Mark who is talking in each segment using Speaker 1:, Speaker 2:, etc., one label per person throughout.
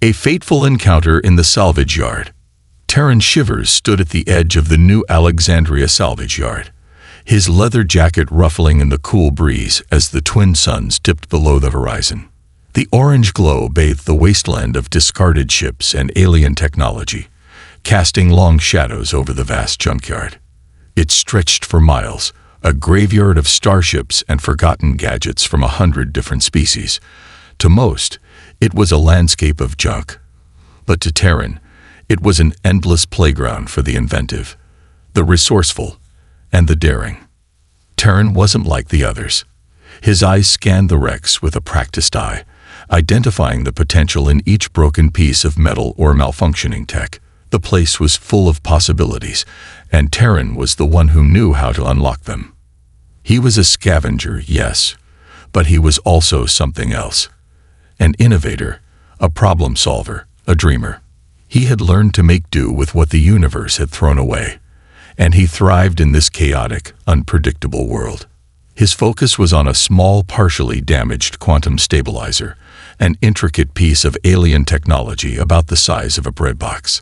Speaker 1: A fateful encounter in the salvage yard. Terran Shivers stood at the edge of the New Alexandria salvage yard, his leather jacket ruffling in the cool breeze as the twin suns dipped below the horizon. The orange glow bathed the wasteland of discarded ships and alien technology, casting long shadows over the vast junkyard. It stretched for miles, a graveyard of starships and forgotten gadgets from 100 different species. To most, it was a landscape of junk. But to Terran, it was an endless playground for the inventive, the resourceful, and the daring. Terran wasn't like the others. His eyes scanned the wrecks with a practiced eye, identifying the potential in each broken piece of metal or malfunctioning tech. The place was full of possibilities, and Terran was the one who knew how to unlock them. He was a scavenger, yes, but he was also something else. An innovator, a problem solver, a dreamer. He had learned to make do with what the universe had thrown away, and he thrived in this chaotic, unpredictable world. His focus was on a small, partially damaged quantum stabilizer, an intricate piece of alien technology about the size of a bread box.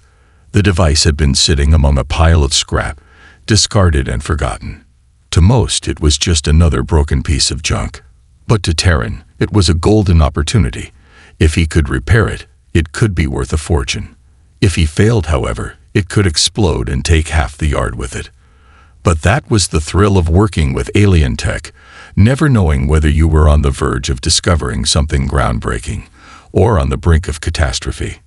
Speaker 1: The device had been sitting among a pile of scrap, discarded and forgotten. To most, it was just another broken piece of junk. But to Terran, it was a golden opportunity. If he could repair it, it could be worth a fortune. If he failed, however, it could explode and take half the yard with it. But that was the thrill of working with alien tech, never knowing whether you were on the verge of discovering something groundbreaking or on the brink of catastrophe.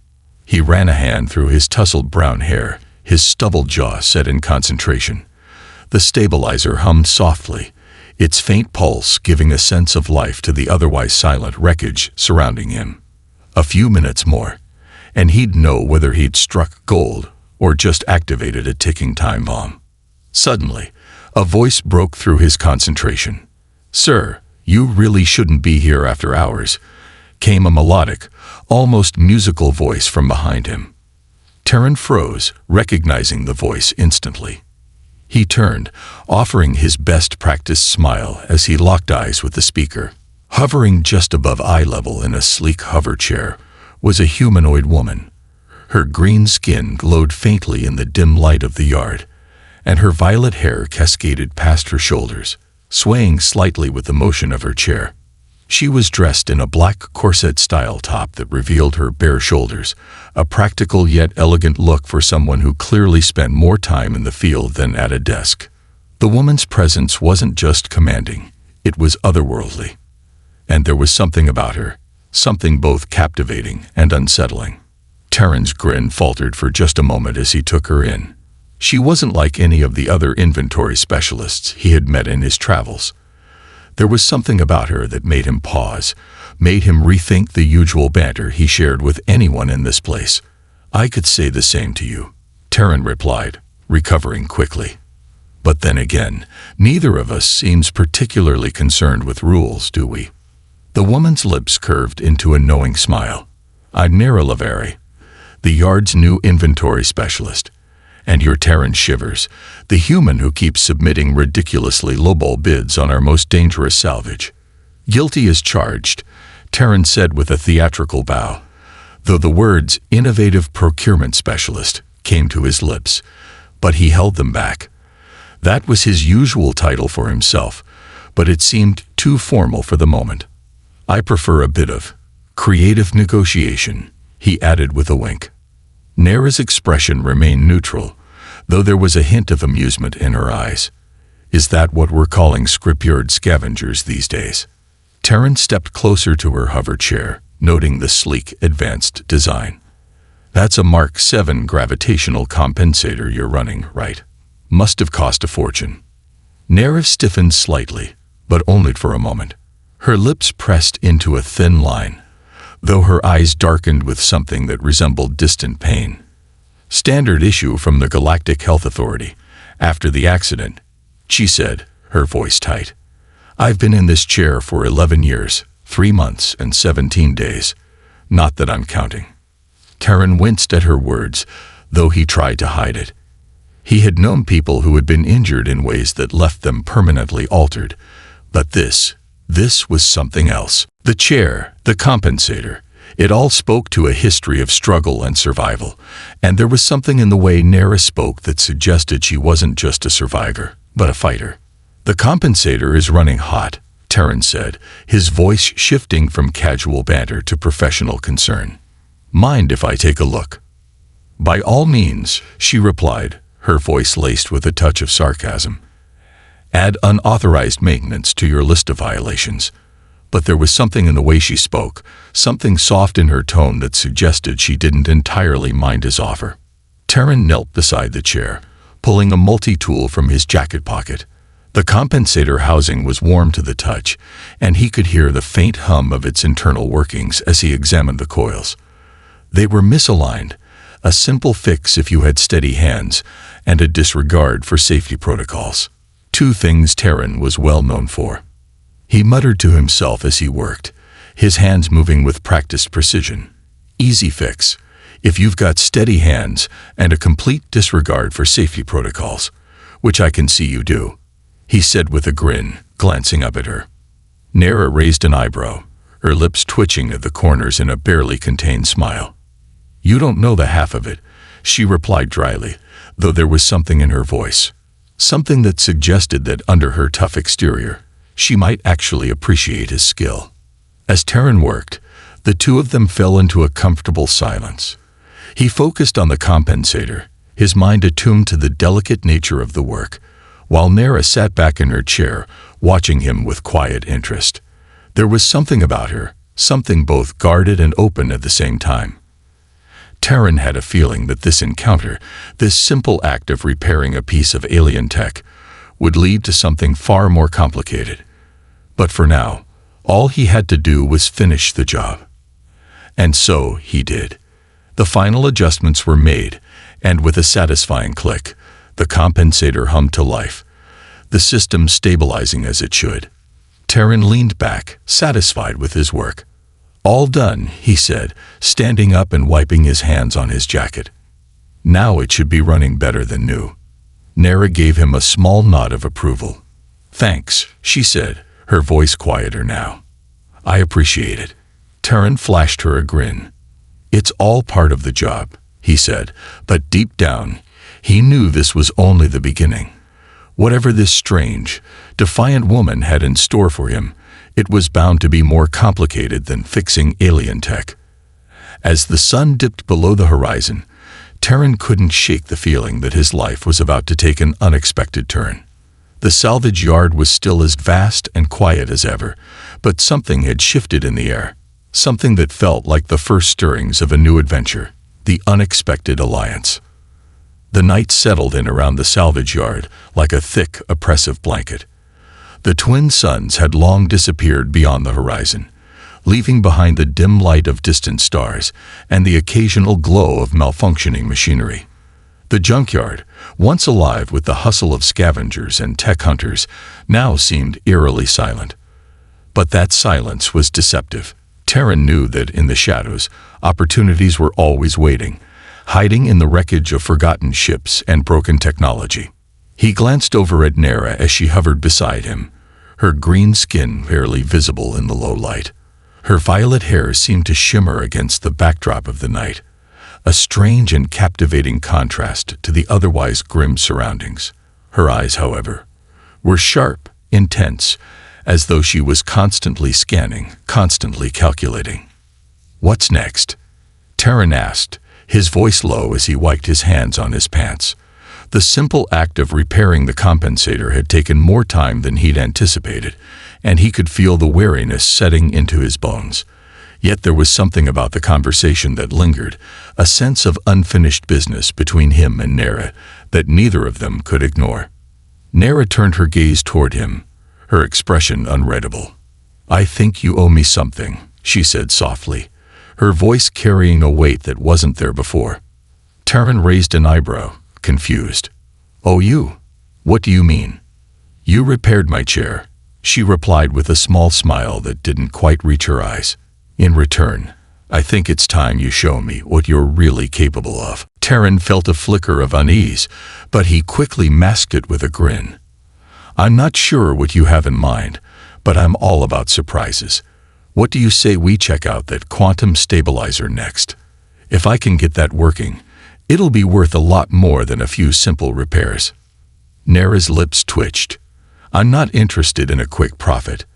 Speaker 1: He ran a hand through his tousled brown hair, his stubbled jaw set in concentration. The stabilizer hummed softly, its faint pulse giving a sense of life to the otherwise silent wreckage surrounding him. A few minutes more, and he'd know whether he'd struck gold or just activated a ticking time bomb. Suddenly, a voice broke through his concentration. "Sir, you really shouldn't be here after hours," came a melodic, almost musical voice from behind him. Terran froze, recognizing the voice instantly. He turned, offering his best practiced smile as he locked eyes with the speaker. Hovering just above eye level in a sleek hover chair was a humanoid woman. Her green skin glowed faintly in the dim light of the yard, and her violet hair cascaded past her shoulders, swaying slightly with the motion of her chair. She was dressed in a black corset-style top that revealed her bare shoulders, a practical yet elegant look for someone who clearly spent more time in the field than at a desk. The woman's presence wasn't just commanding, it was otherworldly. And there was something about her, something both captivating and unsettling. Terran's grin faltered for just a moment as he took her in. She wasn't like any of the other inventory specialists he had met in his travels. There was something about her that made him pause, made him rethink the usual banter he shared with anyone in this place. "I could say the same to you," Terran replied, recovering quickly. "But then again, neither of us seems particularly concerned with rules, do we?" The woman's lips curved into a knowing smile. "I'm Nera Lavari, the yard's new inventory specialist. And you're Terran Shivers, the human who keeps submitting ridiculously lowball bids on our most dangerous salvage." "Guilty as charged," Terran said with a theatrical bow, though the words "innovative procurement specialist" came to his lips, but he held them back. That was his usual title for himself, but it seemed too formal for the moment. "I prefer a bit of creative negotiation," he added with a wink. Nera's expression remained neutral, though there was a hint of amusement in her eyes. "Is that what we're calling scripyard scavengers these days?" Terran stepped closer to her hover chair, noting the sleek, advanced design. "That's a Mark 7 gravitational compensator you're running, right? Must have cost a fortune." Nera stiffened slightly, but only for a moment. Her lips pressed into a thin line, though her eyes darkened with something that resembled distant pain. "Standard issue from the Galactic Health Authority, after the accident," she said, her voice tight. "I've been in this chair for 11 years, 3 months and 17 days. Not that I'm counting." Terran winced at her words, though he tried to hide it. He had known people who had been injured in ways that left them permanently altered, but this was something else. The chair, the compensator, It all spoke to a history of struggle and survival, and there was something in the way Nera spoke that suggested she wasn't just a survivor, but a fighter. "The compensator is running hot," Terran said, his voice shifting from casual banter to professional concern. "Mind if I take a look?" "By all means," she replied, her voice laced with a touch of sarcasm. "Add unauthorized maintenance to your list of violations." But there was something in the way she spoke, something soft in her tone that suggested she didn't entirely mind his offer. Terran knelt beside the chair, pulling a multi-tool from his jacket pocket. The compensator housing was warm to the touch, and he could hear the faint hum of its internal workings as he examined the coils. They were misaligned, a simple fix if you had steady hands, and a disregard for safety protocols. Two things Terran was well known for. He muttered to himself as he worked, his hands moving with practiced precision. "Easy fix, if you've got steady hands and a complete disregard for safety protocols, which I can see you do," he said with a grin, glancing up at her. Nera raised an eyebrow, her lips twitching at the corners in a barely contained smile. "You don't know the half of it," she replied dryly, though there was something in her voice, something that suggested that under her tough exterior, she might actually appreciate his skill. As Terran worked, the two of them fell into a comfortable silence. He focused on the compensator, his mind attuned to the delicate nature of the work, while Nera sat back in her chair, watching him with quiet interest. There was something about her, something both guarded and open at the same time. Terran had a feeling that this encounter, this simple act of repairing a piece of alien tech, would lead to something far more complicated. But for now, all he had to do was finish the job. And so he did. The final adjustments were made, and with a satisfying click, the compensator hummed to life, the system stabilizing as it should. Terran leaned back, satisfied with his work. "All done," he said, standing up and wiping his hands on his jacket. "Now it should be running better than new." Nera gave him a small nod of approval. "Thanks," she said, her voice quieter now. "I appreciate it." Terran flashed her a grin. "It's all part of the job," he said, but deep down, he knew this was only the beginning. Whatever this strange, defiant woman had in store for him, it was bound to be more complicated than fixing alien tech. As the sun dipped below the horizon, Terran couldn't shake the feeling that his life was about to take an unexpected turn. The salvage yard was still as vast and quiet as ever, but something had shifted in the air, something that felt like the first stirrings of a new adventure, the unexpected alliance. The night settled in around the salvage yard like a thick, oppressive blanket. The twin suns had long disappeared beyond the horizon, leaving behind the dim light of distant stars and the occasional glow of malfunctioning machinery. The junkyard, once alive with the hustle of scavengers and tech hunters, now seemed eerily silent. But that silence was deceptive. Terran knew that in the shadows, opportunities were always waiting, hiding in the wreckage of forgotten ships and broken technology. He glanced over at Nera as she hovered beside him, her green skin barely visible in the low light. Her violet hair seemed to shimmer against the backdrop of the night, a strange and captivating contrast to the otherwise grim surroundings. Her eyes, however, were sharp, intense, as though she was constantly scanning, constantly calculating. "What's next?" Terran asked, his voice low as he wiped his hands on his pants. The simple act of repairing the compensator had taken more time than he'd anticipated, and he could feel the weariness setting into his bones. Yet there was something about the conversation that lingered, a sense of unfinished business between him and Nera that neither of them could ignore. Nera turned her gaze toward him, her expression unreadable. "I think you owe me something," she said softly, her voice carrying a weight that wasn't there before. Terran raised an eyebrow, confused. "Oh, you? What do you mean?" "You repaired my chair," she replied with a small smile that didn't quite reach her eyes. "In return, I think it's time you show me what you're really capable of." Terran felt a flicker of unease, but he quickly masked it with a grin. "I'm not sure what you have in mind, but I'm all about surprises. What do you say we check out that quantum stabilizer next? If I can get that working, it'll be worth a lot more than a few simple repairs." Nera's lips twitched. "I'm not interested in a quick profit.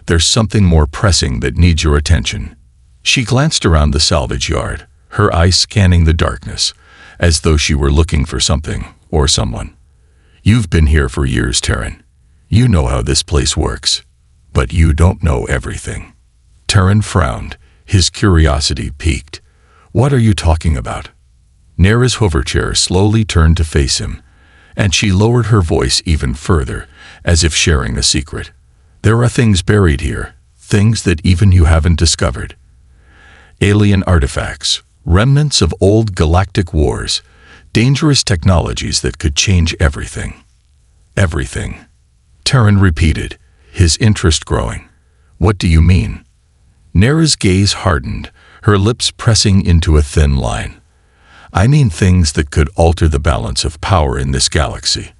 Speaker 1: There's something more pressing that needs your attention." She glanced around the salvage yard, her eyes scanning the darkness, as though she were looking for something or someone. "You've been here for years, Terran. You know how this place works. But you don't know everything." Terran frowned, his curiosity piqued. "What are you talking about?" Nera's hoverchair slowly turned to face him, and she lowered her voice even further, as if sharing a secret. "There are things buried here, things that even you haven't discovered. Alien artifacts, remnants of old galactic wars, dangerous technologies that could change everything." "Everything," Terran repeated, his interest growing. "What do you mean?" Nera's gaze hardened, her lips pressing into a thin line. "I mean things that could alter the balance of power in this galaxy.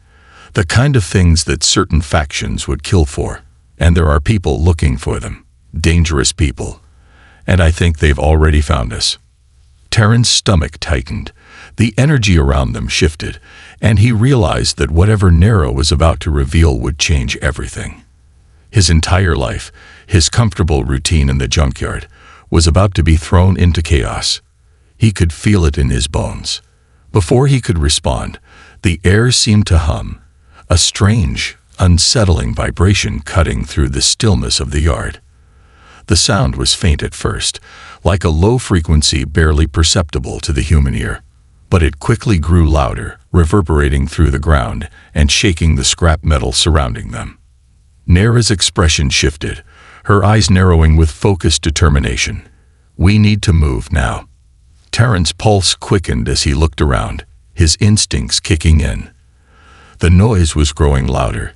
Speaker 1: The kind of things that certain factions would kill for. And there are people looking for them. Dangerous people. And I think they've already found us." Terran's stomach tightened. The energy around them shifted, and he realized that whatever Nera was about to reveal would change everything. His entire life, his comfortable routine in the junkyard, was about to be thrown into chaos. He could feel it in his bones. Before he could respond, the air seemed to hum, a strange, unsettling vibration cutting through the stillness of the yard. The sound was faint at first, like a low frequency barely perceptible to the human ear, but it quickly grew louder, reverberating through the ground and shaking the scrap metal surrounding them. Nera's expression shifted, her eyes narrowing with focused determination. "We need to move now." Terran's pulse quickened as he looked around, his instincts kicking in. The noise was growing louder,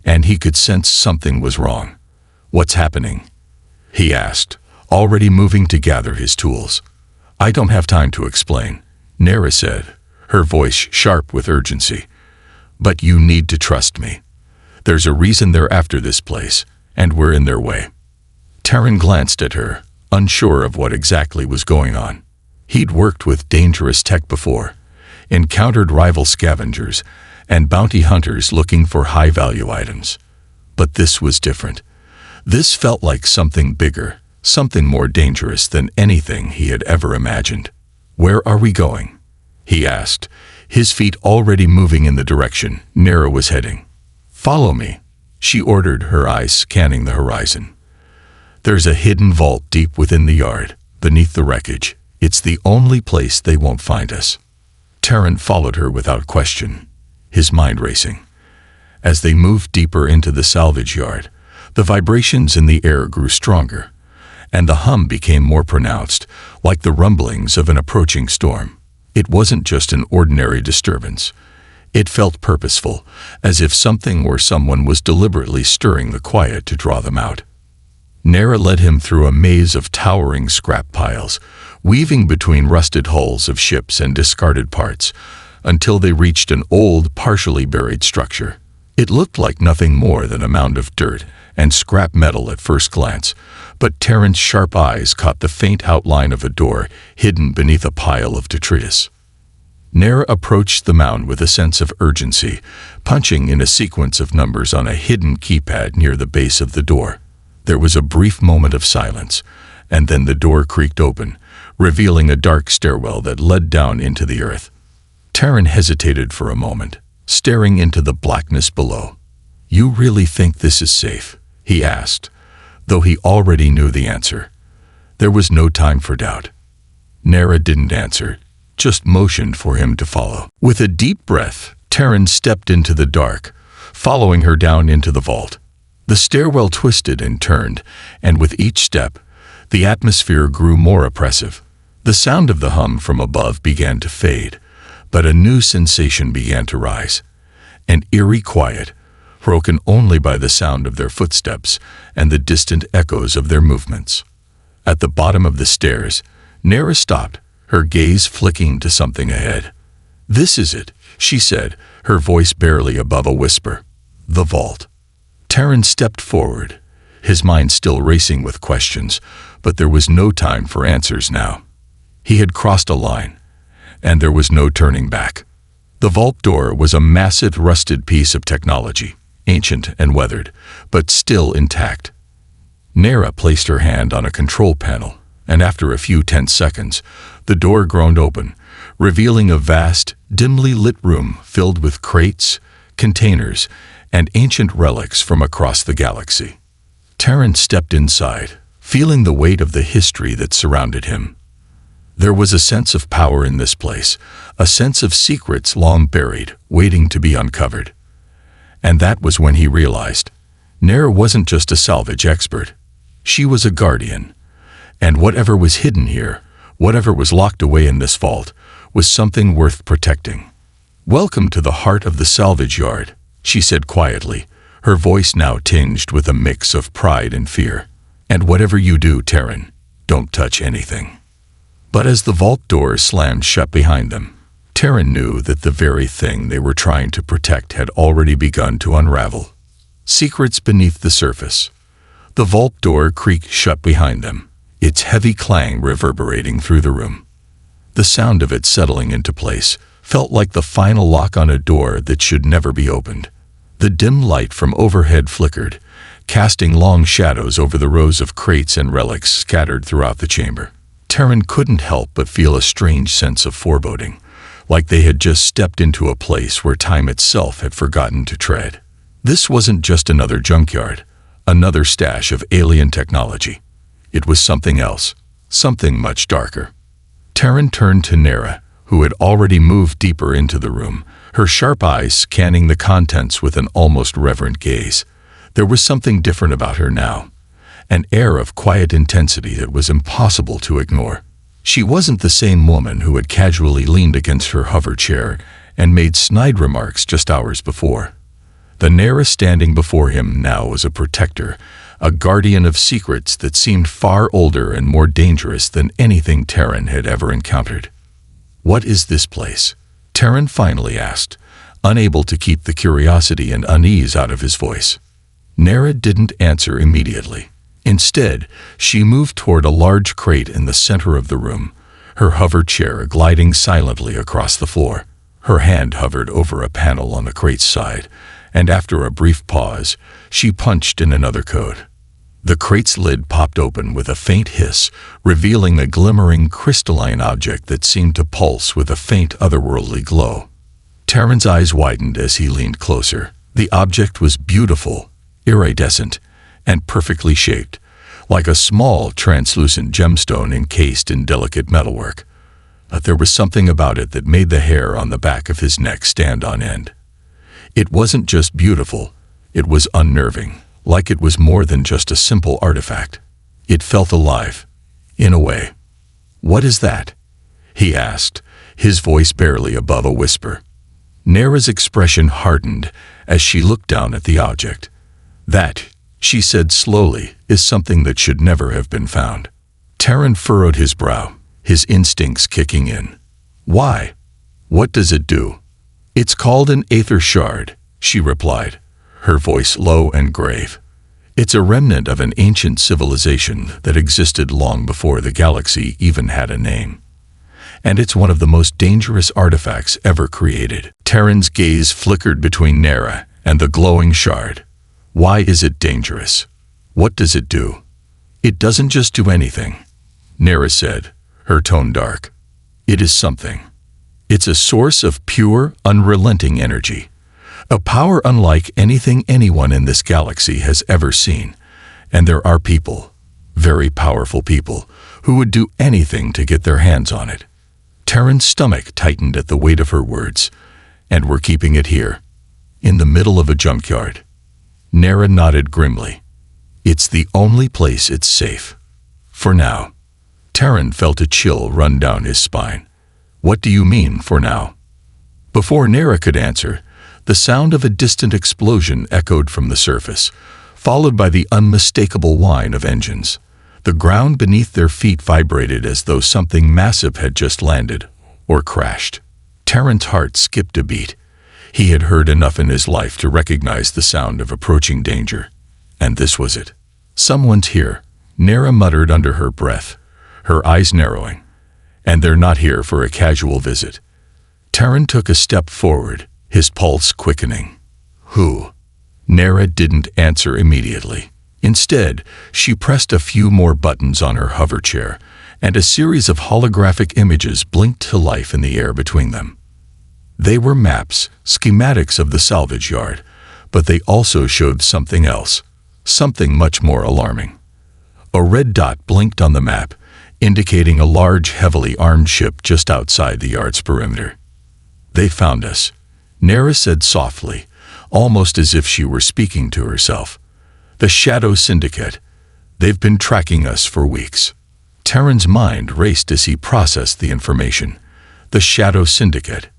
Speaker 1: and he could sense something was wrong. "What's happening?" he asked, already moving to gather his tools. "I don't have time to explain," Nera said, her voice sharp with urgency. "But you need to trust me. There's a reason they're after this place, and we're in their way." Terran glanced at her, unsure of what exactly was going on. He'd worked with dangerous tech before, encountered rival scavengers, and bounty hunters looking for high-value items. But this was different. This felt like something bigger, something more dangerous than anything he had ever imagined. "Where are we going?" he asked, his feet already moving in the direction Nera was heading. "Follow me," she ordered, her eyes scanning the horizon. "There's a hidden vault deep within the yard, beneath the wreckage. It's the only place they won't find us." Terran followed her without question, his mind racing. As they moved deeper into the salvage yard, the vibrations in the air grew stronger, and the hum became more pronounced, like the rumblings of an approaching storm. It wasn't just an ordinary disturbance. It felt purposeful, as if something or someone was deliberately stirring the quiet to draw them out. Nera led him through a maze of towering scrap piles, weaving between rusted hulls of ships and discarded parts, until they reached an old, partially buried structure. It looked like nothing more than a mound of dirt and scrap metal at first glance, but Terran's sharp eyes caught the faint outline of a door hidden beneath a pile of detritus. Nera approached the mound with a sense of urgency, punching in a sequence of numbers on a hidden keypad near the base of the door. There was a brief moment of silence, and then the door creaked open, revealing a dark stairwell that led down into the earth. Terran hesitated for a moment, staring into the blackness below. "You really think this is safe?" he asked, though he already knew the answer. There was no time for doubt. Nera didn't answer, just motioned for him to follow. With a deep breath, Terran stepped into the dark, following her down into the vault. The stairwell twisted and turned, and with each step, the atmosphere grew more oppressive. The sound of the hum from above began to fade, but a new sensation began to rise. An eerie quiet, broken only by the sound of their footsteps and the distant echoes of their movements. At the bottom of the stairs, Nera stopped, her gaze flicking to something ahead. "This is it," she said, her voice barely above a whisper. "The vault." Terran stepped forward, his mind still racing with questions, but there was no time for answers now. He had crossed a line, and there was no turning back. The vault door was a massive rusted piece of technology, ancient and weathered, but still intact. Nera placed her hand on a control panel, and after a few tense seconds, the door groaned open, revealing a vast, dimly lit room filled with crates, containers, and ancient relics from across the galaxy. Terran stepped inside, feeling the weight of the history that surrounded him. There was a sense of power in this place, a sense of secrets long buried, waiting to be uncovered. And that was when he realized, Nera wasn't just a salvage expert. She was a guardian. And whatever was hidden here, whatever was locked away in this vault, was something worth protecting. "Welcome to the heart of the salvage yard," she said quietly, her voice now tinged with a mix of pride and fear. "And whatever you do, Terran, don't touch anything." But as the vault doors slammed shut behind them, Terran knew that the very thing they were trying to protect had already begun to unravel. Secrets beneath the surface. The vault door creaked shut behind them, its heavy clang reverberating through the room. The sound of it settling into place felt like the final lock on a door that should never be opened. The dim light from overhead flickered, casting long shadows over the rows of crates and relics scattered throughout the chamber. Terran couldn't help but feel a strange sense of foreboding, like they had just stepped into a place where time itself had forgotten to tread. This wasn't just another junkyard, another stash of alien technology. It was something else, something much darker. Terran turned to Nera, who had already moved deeper into the room, her sharp eyes scanning the contents with an almost reverent gaze. There was something different about her now, an air of quiet intensity that was impossible to ignore. She wasn't the same woman who had casually leaned against her hover chair and made snide remarks just hours before. The Nera standing before him now was a protector, a guardian of secrets that seemed far older and more dangerous than anything Terran had ever encountered. "What is this place?" Terran finally asked, unable to keep the curiosity and unease out of his voice. Nera didn't answer immediately. Instead, she moved toward a large crate in the center of the room, her hover chair gliding silently across the floor. Her hand hovered over a panel on the crate's side, and after a brief pause, she punched in another code. The crate's lid popped open with a faint hiss, revealing a glimmering crystalline object that seemed to pulse with a faint otherworldly glow. Terran's eyes widened as he leaned closer. The object was beautiful, iridescent, and perfectly shaped, like a small, translucent gemstone encased in delicate metalwork. But there was something about it that made the hair on the back of his neck stand on end. It wasn't just beautiful, it was unnerving, like it was more than just a simple artifact. It felt alive, in a way. "What is that?" he asked, his voice barely above a whisper. Nera's expression hardened as she looked down at the object. "That," she said slowly, "is something that should never have been found." Terran furrowed his brow, his instincts kicking in. "Why? What does it do?" "It's called an aether shard," she replied, her voice low and grave. "It's a remnant of an ancient civilization that existed long before the galaxy even had a name. And it's one of the most dangerous artifacts ever created." Terran's gaze flickered between Nera and the glowing shard. "Why is it dangerous? What does it do?" "It doesn't just do anything," Nera said, her tone dark. "It is something. It's a source of pure, unrelenting energy. A power unlike anything anyone in this galaxy has ever seen. And there are people, very powerful people, who would do anything to get their hands on it." Terran's stomach tightened at the weight of her words. "And we're keeping it here, in the middle of a junkyard." Nera nodded grimly. "It's the only place it's safe. For now." Terran felt a chill run down his spine. "What do you mean, for now?" Before Nera could answer, the sound of a distant explosion echoed from the surface, followed by the unmistakable whine of engines. The ground beneath their feet vibrated as though something massive had just landed, or crashed. Terran's heart skipped a beat. He had heard enough in his life to recognize the sound of approaching danger. And this was it. "Someone's here," Nera muttered under her breath, her eyes narrowing. "And they're not here for a casual visit." Terran took a step forward, his pulse quickening. "Who?" Nera didn't answer immediately. Instead, she pressed a few more buttons on her hover chair, and a series of holographic images blinked to life in the air between them. They were maps, schematics of the salvage yard, but they also showed something else, something much more alarming. A red dot blinked on the map, indicating a large, heavily armed ship just outside the yard's perimeter. "They found us," Nera said softly, almost as if she were speaking to herself. "The Shadow Syndicate. They've been tracking us for weeks." Terran's mind raced as he processed the information. The Shadow Syndicate.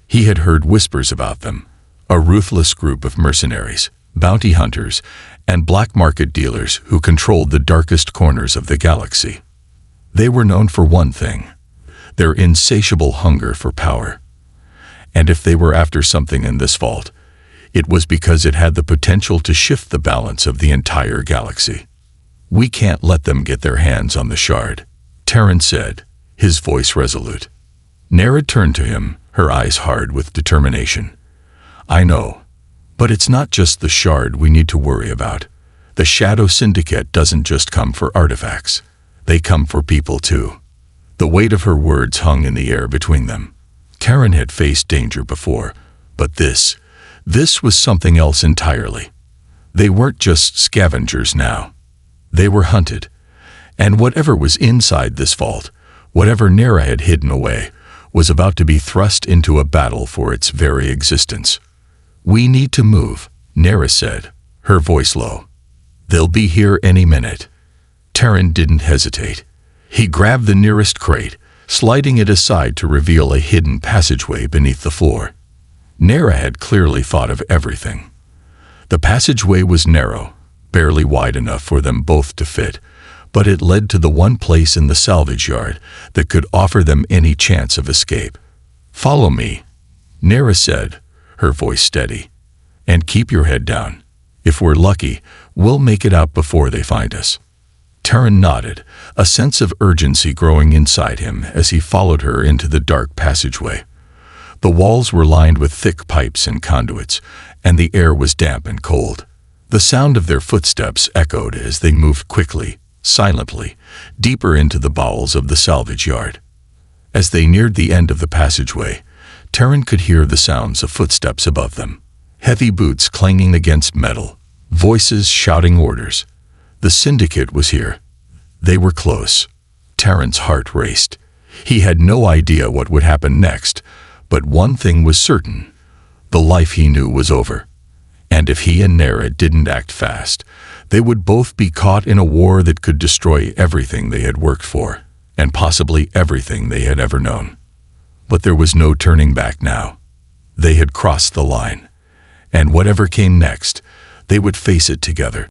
Speaker 1: He had heard whispers about them, a ruthless group of mercenaries, bounty hunters, and black market dealers who controlled the darkest corners of the galaxy. They were known for one thing: their insatiable hunger for power. And if they were after something in this vault, it was because it had the potential to shift the balance of the entire galaxy. "We can't let them get their hands on the shard," Terran said, his voice resolute. Nera turned to him, her eyes hard with determination. "I know, but it's not just the shard we need to worry about. The Shadow Syndicate doesn't just come for artifacts. They come for people too." The weight of her words hung in the air between them. Terran had faced danger before, but this was something else entirely. They weren't just scavengers now. They were hunted, and whatever was inside this vault, whatever Nera had hidden away, was about to be thrust into a battle for its very existence. "We need to move," Nera said, her voice low. "They'll be here any minute." Terran didn't hesitate. He grabbed the nearest crate, sliding it aside to reveal a hidden passageway beneath the floor. Nera had clearly thought of everything. The passageway was narrow, barely wide enough for them both to fit, but it led to the one place in the salvage yard that could offer them any chance of escape. "Follow me," Nera said, her voice steady. "And keep your head down. If we're lucky, we'll make it out before they find us." Terran nodded, a sense of urgency growing inside him as he followed her into the dark passageway. The walls were lined with thick pipes and conduits, and the air was damp and cold. The sound of their footsteps echoed as they moved quickly, silently, deeper into the bowels of the salvage yard. As they neared the end of the passageway, Terran could hear the sounds of footsteps above them. Heavy boots clanging against metal, voices shouting orders. The Syndicate was here. They were close. Terran's heart raced. He had no idea what would happen next, but one thing was certain: the life he knew was over. And if he and Nera didn't act fast, they would both be caught in a war that could destroy everything they had worked for, and possibly everything they had ever known. But there was no turning back now. They had crossed the line, and whatever came next, they would face it together.